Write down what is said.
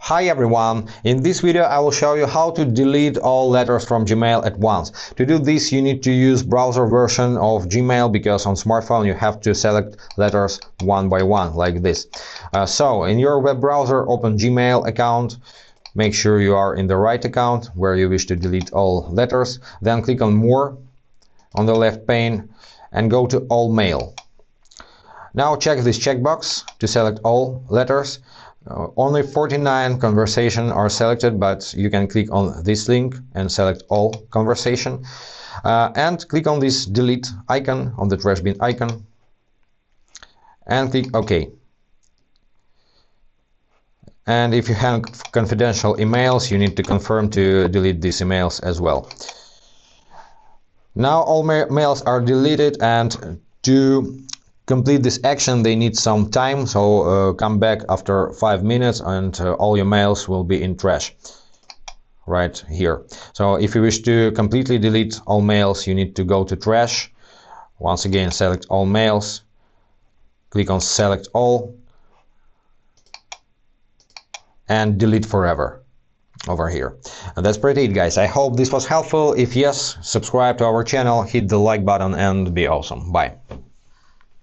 Hi everyone, in this video I will show you how to delete all letters from Gmail at once. To do this you need to use browser version of Gmail because on smartphone you have to select letters one by one like this. So in your web browser open Gmail account, make sure you are in the right account where you wish to delete all letters, then click on More on the left pane and go to All Mail. Now check this checkbox to select all letters. Only 49 conversations are selected, but you can click on this link and select all conversation. And click on this delete icon, on the trash bin icon, and click OK. And if you have confidential emails, you need to confirm to delete these emails as well. Now all mails are deleted, and to complete this action they need some time, so come back after 5 minutes and all your mails will be in trash right here. So if you wish to completely delete all mails, you need to go to trash. Once again, select all mails, click on select all and delete forever over here. And that's pretty it, guys. I hope this was helpful. If yes, subscribe to our channel, hit the like button and be awesome. Bye.